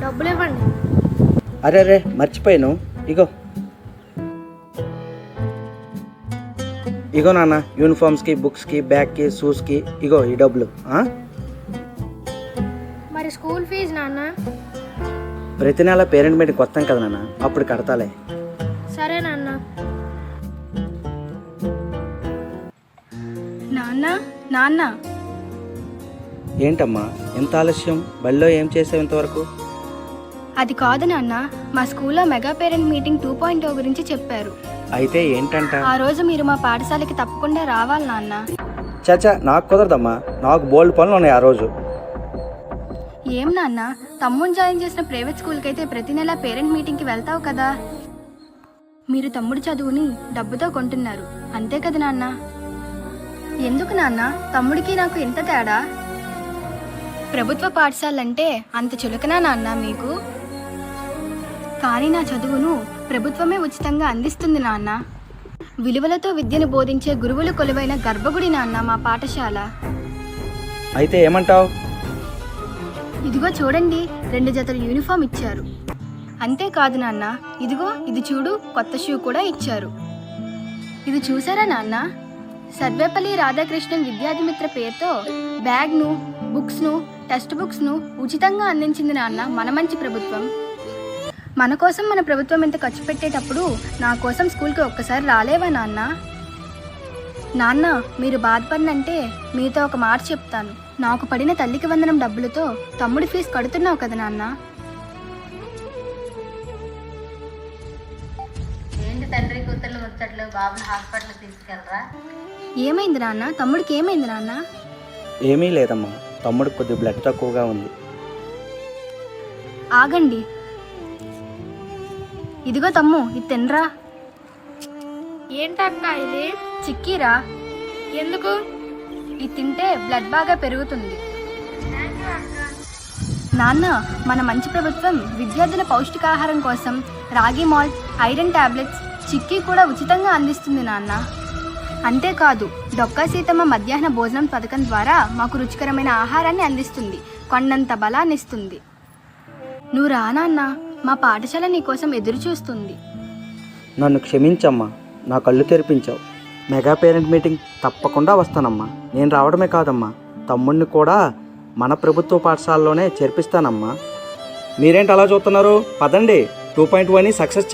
డబ్బులు ఇవ్వండి. అరే అరే మర్చిపోయాను. ఇగో ఇగో నాన్న, యూనిఫామ్స్కి, బుక్స్కి, బ్యాగ్కి, షూస్కి ఇగో ఈ డబ్బులు. మరి స్కూల్ ఫీజు నాన్న? ప్రతి నెల పేరెంట్ మీటింగ్కి వస్తాం కదా నాన్న, అప్పుడు కడతాలే. సరే నాన్న. నాన్న నాన్న ఏంటమ్మా ఎంత ఆలస్యం? బడిలో ఏం చేసావు ఇంతవరకు? అది కాదు నాన్న, మా స్కూల్లో మెగా పేరెంట్ మీటింగ్ 2.0 గురించి చెప్పారు. అయితే ఏంటంట? ఆ రోజు మీరు మా పాఠశాలకి తప్పకుండా రావాలి నాన్న. చాచా నాకు కుదరదమ్మా, నాకు బోల్డ్ పనులు ఉన్నాయి ఆ రోజు. ఏం నాన్న, తమ్ముడు జాయిన్ చేసిన ప్రైవేట్ స్కూల్కి అయితే ప్రతి నెల పేరెంట్ మీటింగ్కి వెళ్తావు కదా. మీరు తమ్ముడు చదువుని డబ్బుతో కొంటున్నారు, అంతే కదా నాన్న? ఎందుకు నాన్న తమ్ముడికి నాకు ఎంత తేడా? ప్రభుత్వ పాఠశాలంటే అంత చులకనా నాన్న మీకు? కానీ నా చదువును ప్రభుత్వమే ఉచితంగా అందిస్తుంది నాన్న. విలువలతో విద్యను బోధించే గురువులు కొలువైన గర్భగుడి నాన్న మా పాఠశాల. అయితే ఏమంటావు? ఇదిగో చూడండి, 2 జతల యూనిఫామ్ ఇచ్చారు. అంతేకాదు నాన్న, ఇదిగో ఇది చూడు, కొత్త షూ కూడా ఇచ్చారు. ఇది చూసారా నాన్న? సర్వేపల్లి రాధాకృష్ణన్ విద్యార్థిమిత్ర పేరుతో బ్యాగ్ను, బుక్స్ను, టెక్స్ట్ బుక్స్ను ఉచితంగా అందించింది నాన్న మన మంచి ప్రభుత్వం. మన కోసం మన ప్రభుత్వం ఇంత ఖర్చు పెట్టేటప్పుడు నా కోసం స్కూల్కి ఒక్కసారి రాలేవా నాన్న? నాన్న మీరు బాధపడినంటే మీతో ఒక మాట చెప్తాను. నాకు పడిన తల్లికి వందనం డబ్బులతో తమ్ముడి ఫీజు కడుతున్నావు కదా నాన్న. ఏంటి తండ్రి కూతుర్లు ముచ్చట్లు, బాబుని హాస్పిటల్కి తీసుకెళ్ళరా? ఏమైంది నాన్న? తమ్ముడికి ఏమైంది నాన్న? ఏమీ లేదమ్మా, తమ్ముడు కొద్ది బ్లడ్ తక్కువగా ఉంది. ఆగండి, ఇదిగో తమ్ము, ఇది తినరా. ఏంటక్క ఇది? చిక్కీరా. ఎందుకు? ఇది తింటే బ్లడ్ బాగా పెరుగుతుంది. నాన్న మన మంచి ప్రభుత్వం విద్యార్థుల పౌష్టికాహారం కోసం రాగి మాల్ట్, ఐరన్ టాబ్లెట్స్, చిక్కీ కూడా ఉచితంగా అందిస్తుంది నాన్న. అంతేకాదు డొక్కా సీతమ్మ మధ్యాహ్న భోజనం పథకం ద్వారా మాకు రుచికరమైన ఆహారాన్ని అందిస్తుంది, కొండంత బలాన్ని ఇస్తుంది. నువ్వు రా నాన్న, మా పాఠశాల నీకోసం ఎదురు చూస్తుంది. నన్ను క్షమించమ్మా, నా కళ్ళు తెరిపించావు. మెగా పేరెంట్ మీటింగ్ తప్పకుండా వస్తానమ్మా. నేను రావడమే కాదమ్మా, తమ్ముడిని కూడా మన ప్రభుత్వ పాఠశాలలోనే చేర్పిస్తానమ్మా. మీరేంటి అలా చూస్తున్నారు? పదండి, 2.1 సక్సెస్